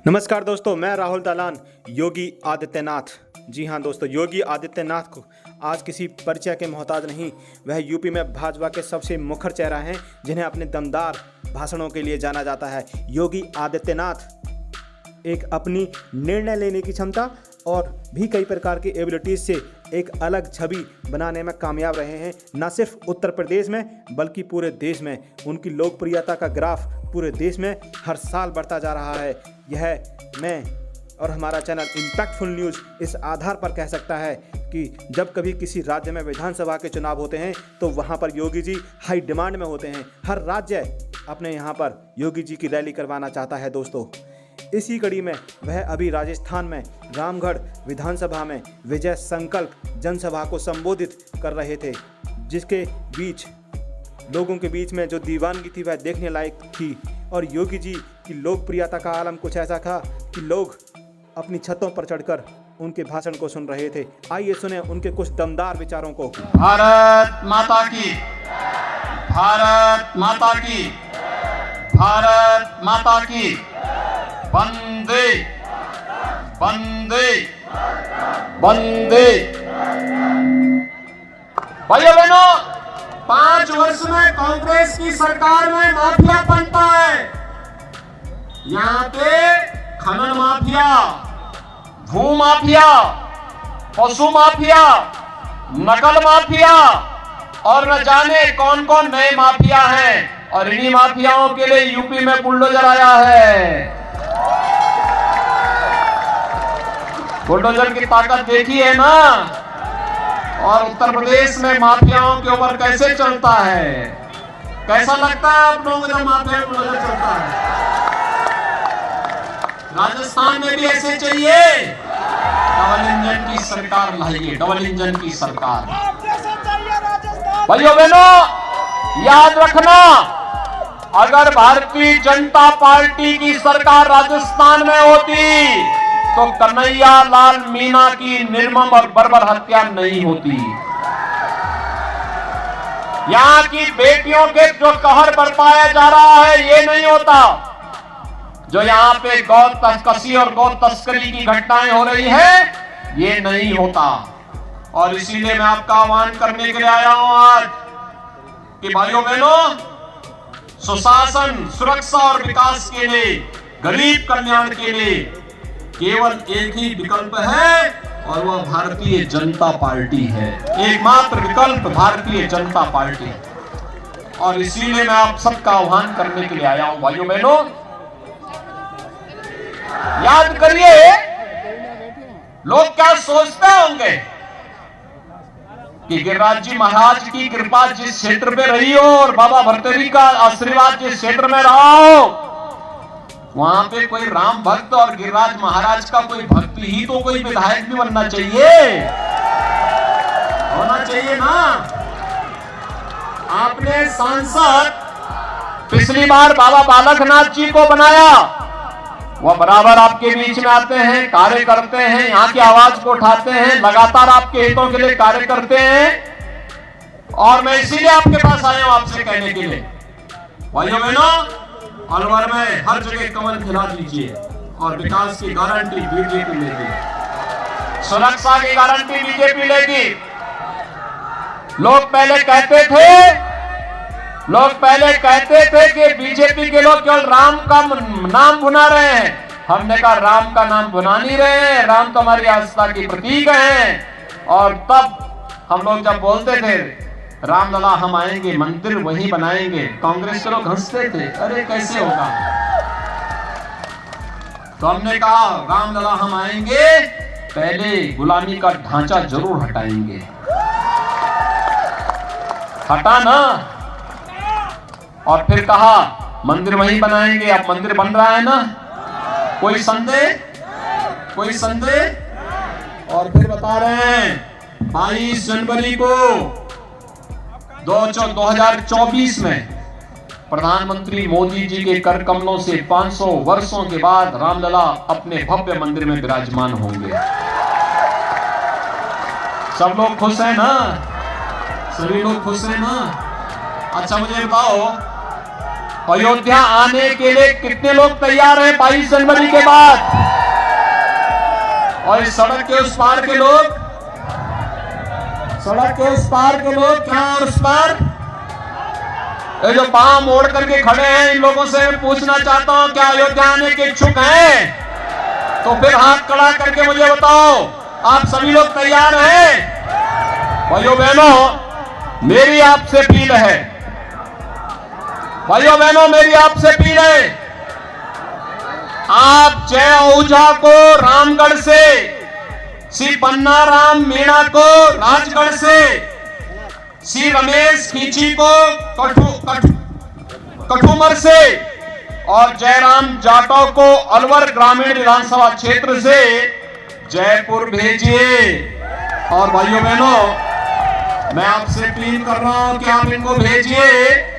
नमस्कार दोस्तों, मैं राहुल दालान। योगी आदित्यनाथ, जी हाँ दोस्तों, योगी आदित्यनाथ को आज किसी परिचय के मोहताज नहीं। वह यूपी में भाजपा के सबसे मुखर चेहरा हैं, जिन्हें अपने दमदार भाषणों के लिए जाना जाता है। योगी आदित्यनाथ एक अपनी निर्णय लेने की क्षमता और भी कई प्रकार की एबिलिटीज़ से एक अलग छवि बनाने में कामयाब रहे हैं। न सिर्फ उत्तर प्रदेश में बल्कि पूरे देश में उनकी लोकप्रियता का ग्राफ पूरे देश में हर साल बढ़ता जा रहा है। यह मैं और हमारा चैनल इम्पैक्टफुल न्यूज़ इस आधार पर कह सकता है कि जब कभी किसी राज्य में विधानसभा के चुनाव होते हैं तो वहां पर योगी जी हाई डिमांड में होते हैं। हर राज्य अपने यहां पर योगी जी की रैली करवाना चाहता है दोस्तों। इसी कड़ी में वह अभी राजस्थान में रामगढ़ विधानसभा में विजय संकल्प जनसभा को संबोधित कर रहे थे, जिसके बीच लोगों के बीच में जो दीवानगी थी वह देखने लायक थी। और योगी जी की लोकप्रियता का आलम कुछ ऐसा था कि लोग अपनी छतों पर चढ़कर उनके भाषण को सुन रहे थे। आइए सुने उनके कुछ दमदार विचारों को। भारत माता की, भारत माता की, भारत माता की, वंदे वंदे वंदे। भाइयों बहनों, 5 वर्ष में कांग्रेस की सरकार में माफिया बनता है। यहाँ पे खनन माफिया, भू माफिया, पशु माफिया, नकल माफिया और न जाने कौन कौन नए माफिया हैं। और इन्हीं माफियाओं के लिए यूपी में बुलडोजर आया है। बुलडोजर की ताकत देखी है ना। और उत्तर प्रदेश में माफियाओं के ऊपर कैसे चलता है, कैसा लगता है आप लोगों को जब माफिया बुलडोजर चलता है। राजस्थान में भी ऐसे चाहिए। डबल इंजन की सरकार लाइए, डबल इंजन की सरकार। भाइयों बहनों, याद रखना, अगर भारतीय जनता पार्टी की सरकार राजस्थान में होती तो कन्हैया लाल मीणा की निर्मम और बर्बर हत्या नहीं होती। यहाँ की बेटियों के जो कहर बरपाया जा रहा है ये नहीं होता। जो यहाँ पे गौ तस्करी और गौ तस्करी की घटनाएं हो रही है ये नहीं होता। और इसीलिए मैं आपका आह्वान करने के लिए आया हूं आज कि भाइयों बहनों, सुशासन, सुरक्षा और विकास के लिए, गरीब कल्याण के लिए केवल एक ही विकल्प है और वह भारतीय जनता पार्टी है। एकमात्र विकल्प भारतीय जनता पार्टी। और इसीलिए मैं आप सबका आह्वान करने के लिए आया हूं। भाइयों बहनों, याद करिए, लोग क्या सोचते होंगे कि गिरिराज जी महाराज की कृपा जिस क्षेत्र में रही हो और बाबा भर्तृहरि का आशीर्वाद जिस क्षेत्र में रहा हो, वहां पे कोई राम भक्त और गिरिराज महाराज का कोई भक्त ही तो कोई विधायक भी बनना चाहिए, होना चाहिए ना। आपने सांसद पिछली बार बाबा बालकनाथ जी को बनाया, वह बराबर आपके बीच में आते हैं, कार्य करते हैं, यहाँ की आवाज को उठाते हैं, लगातार आपके हितों के लिए कार्य करते हैं। और मैं इसीलिए आपके पास आया हूं आपसे कहने के लिए, भाइयों बहनों, अलवर में हर जगह कमल खिला दीजिए और विकास की गारंटी बीजेपी लेगी, सुरक्षा की गारंटी बीजेपी लेगी। लोग पहले कहते थे कि बीजेपी के लोग केवल राम का नाम भुना रहे हैं। हमने कहा राम का नाम भुना नहीं रहे हैं, राम तो हमारी आस्था की प्रतीक हैं। और तब हम लोग जब बोलते थे रामलला हम आएंगे, मंदिर वहीं बनाएंगे, कांग्रेस के लोग हंसते थे, अरे कैसे होगा। तो हमने कहा रामलला हम आएंगे, पहले गुलामी का ढांचा जरूर हटाएंगे। हटा ना। और फिर कहा मंदिर वहीं बनाएंगे। अब मंदिर बन रहा है ना, कोई संदेह, कोई संदेह। और फिर बता रहे हैं 22 जनवरी को 2024 में प्रधानमंत्री मोदी जी के कर कमलों से 500 वर्षों के बाद रामलला अपने भव्य मंदिर में विराजमान होंगे। सब लोग खुश हैं ना, सभी लोग खुश हैं ना। अच्छा मुझे बताओ, अयोध्या आने के लिए कितने लोग तैयार हैं 22 जनवरी के बाद? और इस सड़क के उस पार के लोग, सड़क के उस पार के लोग क्या और उस पार, ये जो पांव मोड़ करके खड़े हैं, इन लोगों से मैं पूछना चाहता हूं, क्या अयोध्या आने के इच्छुक हैं? तो फिर हाथ खड़ा करके मुझे बताओ, आप सभी लोग तैयार हैं? भाइयों बहनों, मेरी आपसे अपील है, भाइयों बहनों मेरी आपसे अपील है, आप जय ओझा को रामगढ़ से, श्री पन्ना राम मीणा को राजगढ़ से, श्री रमेश खींची को कठुमर से और जयराम जाटव को अलवर ग्रामीण विधानसभा क्षेत्र से जयपुर भेजिए। और भाइयों बहनों, मैं आपसे अपील कर रहा हूं कि आप इनको भेजिए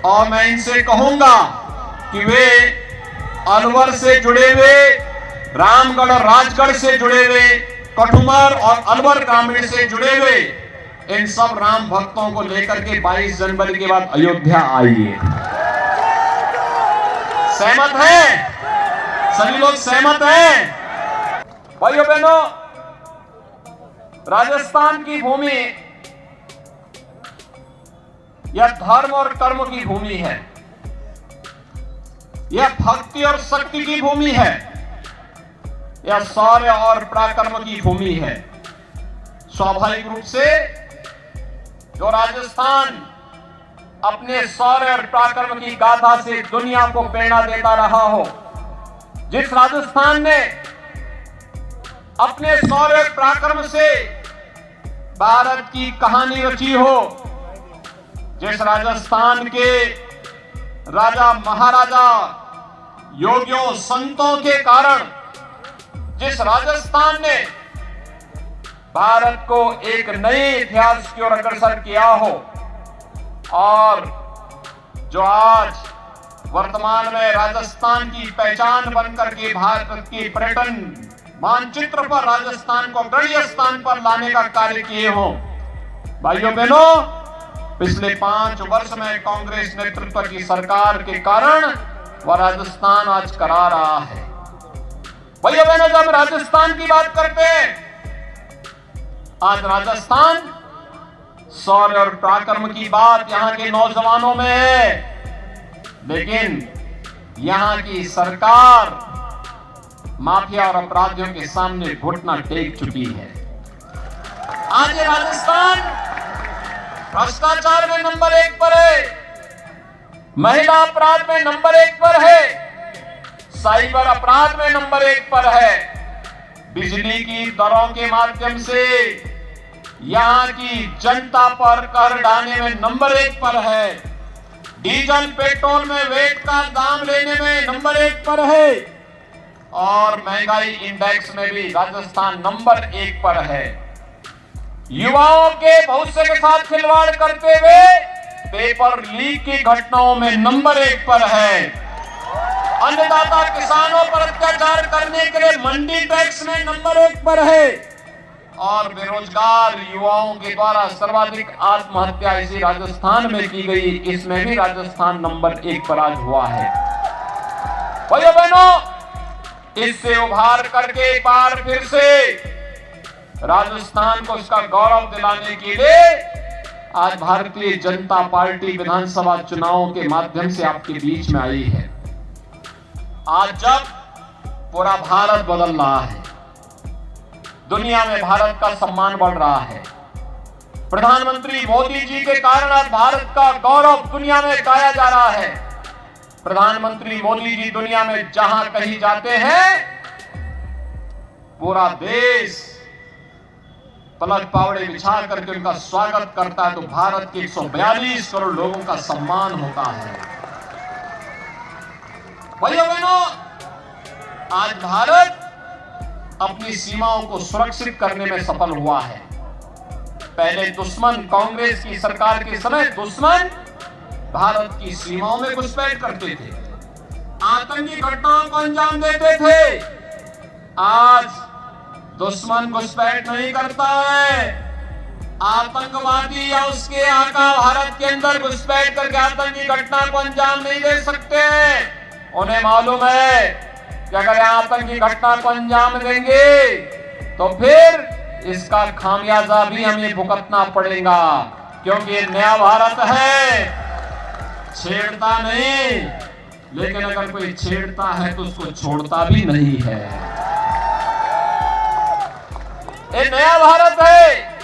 और मैं इनसे कहूंगा कि वे अलवर से जुड़े हुए, रामगढ़ और राजगढ़ से जुड़े हुए, कठुमर और अलवर ग्रामीण से जुड़े हुए इन सब राम भक्तों को लेकर के 22 जनवरी के बाद अयोध्या आइए। सहमत हैं? सभी लोग सहमत हैं? भाइयों बहनों, राजस्थान की भूमि यह धर्म और कर्म की भूमि है, यह भक्ति और शक्ति की भूमि है, यह शौर्य और पराक्रम की भूमि है। स्वाभाविक रूप से जो राजस्थान अपने शौर्य और पराक्रम की गाथा से दुनिया को प्रेरणा देता रहा हो, जिस राजस्थान ने अपने शौर्य और पराक्रम से भारत की कहानी रची हो, जिस राजस्थान के राजा महाराजा योगियों संतों के कारण, जिस राजस्थान ने भारत को एक नए इतिहास की ओर अग्रसर किया हो और जो आज वर्तमान में राजस्थान की पहचान बनकर के भारत के पर्यटन मानचित्र पर राजस्थान को अग्रणी स्थान पर लाने का कार्य किए हो। भाइयों बहनों, पिछले 5 वर्ष में कांग्रेस नेतृत्व की सरकार के कारण वह राजस्थान आज करा रहा है। भाइयों बहनों, जब राजस्थान की बात करते हैं, आज राजस्थान शौर्य और पराक्रम की बात यहां के नौजवानों में है, लेकिन यहां की सरकार माफिया और अपराधियों के सामने घुटना टेक चुकी है। आज ये राजस्थान भ्रष्टाचार में नंबर 1 पर है, महिला अपराध में नंबर 1 पर है, साइबर अपराध में नंबर 1 पर है, बिजली की दरों के माध्यम से यहां की जनता पर कर डालने में नंबर 1 पर है, डीजल पेट्रोल में वेट का दाम लेने में नंबर 1 पर है और महंगाई इंडेक्स में भी राजस्थान नंबर 1 पर है। युवाओं के भविष्य के साथ खिलवाड़ करते हुए पेपर लीक की घटनाओं में नंबर 1 पर है। अन्नदाता किसानों पर अत्याचार करने के लिए मंडी टैक्स में नंबर 1 पर है और बेरोजगार युवाओं के द्वारा सर्वाधिक आत्महत्या इसी राजस्थान में की गई, इसमें भी राजस्थान नंबर 1 पर आज हुआ है। भाइयों बहनों, इससे उभार करके एक बार फिर से राजस्थान को उसका गौरव दिलाने के लिए आज भारतीय जनता पार्टी विधानसभा चुनावों के माध्यम से आपके बीच में आई है। आज जब पूरा भारत बदल रहा है, दुनिया में भारत का सम्मान बढ़ रहा है, प्रधानमंत्री मोदी जी के कारण आज भारत का गौरव दुनिया में गाया जा रहा है। प्रधानमंत्री मोदी जी दुनिया में जहां कहीं जाते हैं, पूरा देश पलक पावड़े बिछा करके उनका स्वागत करता है, तो भारत के 142 करोड़ लोगों का सम्मान होता है। भाइयों बहनों, आज भारत अपनी सीमाओं को सुरक्षित करने में सफल हुआ है। पहले दुश्मन, कांग्रेस की सरकार के समय दुश्मन भारत की सीमाओं में घुसपैठ करते थे, आतंकी घटनाओं को अंजाम देते थे। आज दुश्मन घुसपैठ नहीं करता है, आतंकवादी या उसके आका भारत के अंदर घुसपैठ करके आतंकी घटना को अंजाम नहीं दे सकते। उन्हें मालूम है कि अगर आतंकी घटना को अंजाम देंगे तो फिर इसका खामियाजा भी हमें भुगतना पड़ेगा, क्योंकि ये नया भारत है, छेड़ता नहीं, लेकिन अगर कोई छेड़ता है तो उसको छोड़ता भी नहीं है। ये नया भारत है,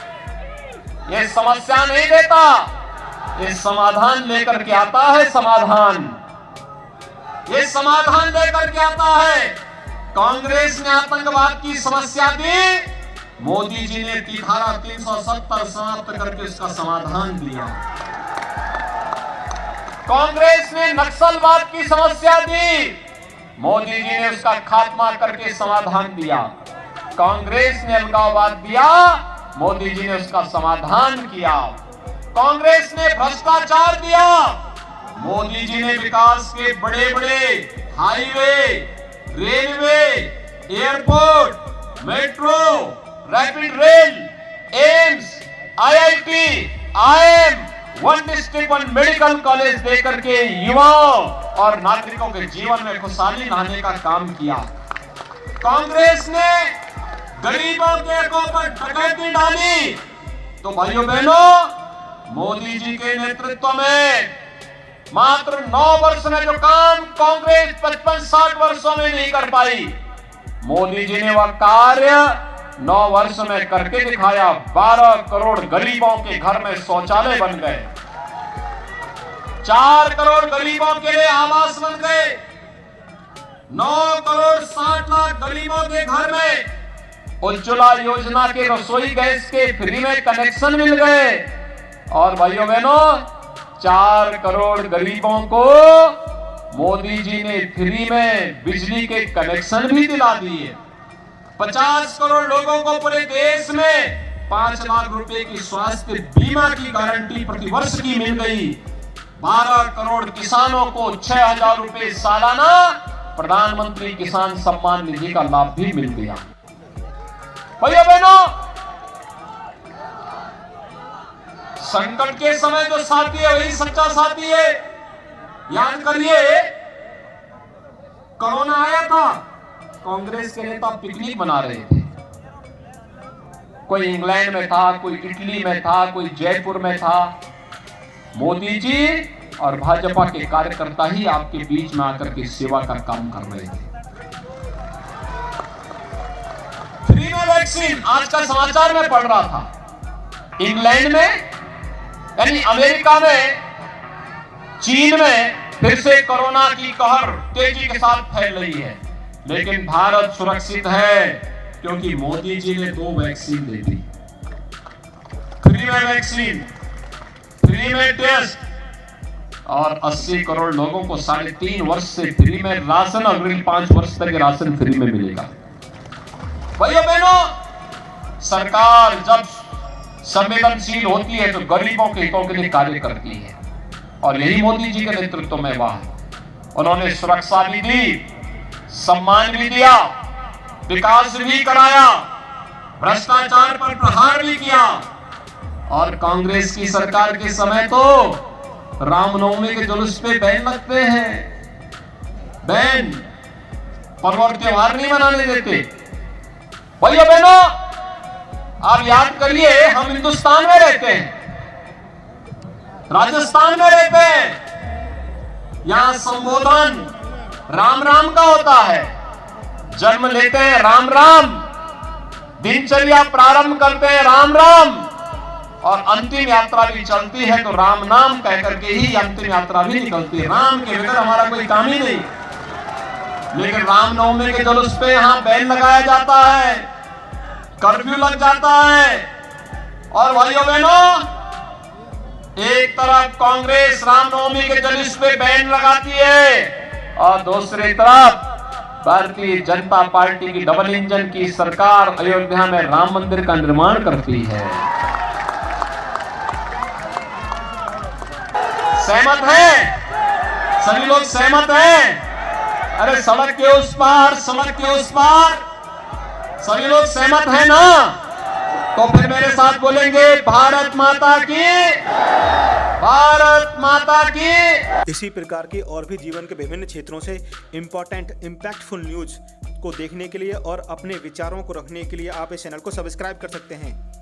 ये समस्या नहीं देता, ये समाधान लेकर के आता है। समाधान, ये समाधान लेकर के आता है। कांग्रेस ने आतंकवाद की समस्या दी, मोदी जी ने धारा 370 समाप्त करके इसका समाधान दिया। कांग्रेस ने नक्सलवाद की समस्या दी, मोदी जी ने उसका खात्मा करके समाधान दिया। कांग्रेस ने अलगाववाद दिया, मोदी जी ने उसका समाधान किया। कांग्रेस ने भ्रष्टाचार दिया, मोदी जी ने विकास के बड़े बड़े highway, railway, airport, metro, rapid rail, AIIMS, IIT, IIM, one district one medical college देकर के युवाओं और नागरिकों के जीवन में खुशहाली लाने का काम किया। कांग्रेस ने गरीबों के ऊपर डकैती डाली, तो भाइयों बहनों, मोदी जी के नेतृत्व में मात्र 9 वर्ष में जो काम कांग्रेस 55-60 वर्षों में नहीं कर पाई, मोदी जी ने वह कार्य 9 वर्ष में करके दिखाया। 12 करोड़ गरीबों के घर में शौचालय बन गए, 4 करोड़ गरीबों के लिए आवास बन गए, 9 करोड़ 60 लाख गरीबों के घर में उज्ज्वला योजना के रसोई गैस के फ्री में कनेक्शन मिल गए। और भाइयों बहनों, 4 करोड़ गरीबों को मोदी जी ने फ्री में बिजली के कनेक्शन भी दिला दिए। 50 करोड़ लोगों को पूरे देश में 5 लाख रुपए की स्वास्थ्य बीमा की गारंटी प्रतिवर्ष की मिल गई। 12 करोड़ किसानों को 6,000 रुपए सालाना प्रधानमंत्री किसान सम्मान निधि का लाभ भी मिल गया। भाइयों बहनों, संकट के समय जो साथी है वही सच्चा साथी है। याद करिए, कोरोना आया था, कांग्रेस के नेता पिकनिक मना रहे थे। कोई इंग्लैंड में था, कोई इटली में था, कोई जयपुर में था। मोदी जी और भाजपा के कार्यकर्ता ही आपके बीच में आकर के सेवा का काम कर रहे थे। फ्री में वैक्सीन, आज का समाचार में पढ़ रहा था, इंग्लैंड में यानी अमेरिका में, चीन में फिर से कोरोना की कहर तेजी के साथ फैल रही है, लेकिन भारत सुरक्षित है क्योंकि मोदी जी ने 2 वैक्सीन दे दी। फ्री में वैक्सीन, फ्री में टेस्ट और 80 करोड़ लोगों को 3.5 वर्ष से फ्री में राशन, अगले 5 वर्ष तक राशन फ्री में मिलेगा। भाइयों बहनों, सरकार जब संवेदनशील होती है तो गरीबों के हितों के लिए कार्य करती है, और यही मोदी जी के नेतृत्व में हुआ। उन्होंने सुरक्षा भी दी, सम्मान भी दिया, विकास भी कराया, भ्रष्टाचार पर प्रहार भी किया। और कांग्रेस की सरकार के समय तो रामनवमी के जुलूस पे बैन लगते हैं, बैन, पर्व त्योहार नहीं मनाने देते। भाइयों बहनों, आप याद करिए, हम हिंदुस्तान में रहते हैं, राजस्थान में रहते हैं, यहां संबोधन राम राम का होता है। जन्म लेते हैं राम राम, दिनचर्या प्रारंभ करते हैं राम राम, और अंतिम यात्रा भी चलती है तो राम नाम कह करके ही अंतिम यात्रा भी निकलती है। राम के बगैर हमारा कोई काम ही नहीं। लेकिन रामनवमी के जुलूस पे यहां बैन लगाया जाता है, कर्फ्यू लग जाता है। और भाइयों बहनों, एक तरफ कांग्रेस रामनवमी के जुलूस पे बैन लगाती है और दूसरी तरफ भारतीय जनता पार्टी की डबल इंजन की सरकार अयोध्या में राम मंदिर का निर्माण करती है। सहमत हैं? सभी लोग सहमत हैं? अरे सड़क के उस पार, सड़क के उस पार, सभी लोग सहमत हैं ना? तो फिर मेरे साथ बोलेंगे भारत माता की, भारत माता की। इसी प्रकार के और भी जीवन के विभिन्न क्षेत्रों से इम्पैक्टफुल न्यूज को देखने के लिए और अपने विचारों को रखने के लिए आप इस चैनल को सब्सक्राइब कर सकते हैं।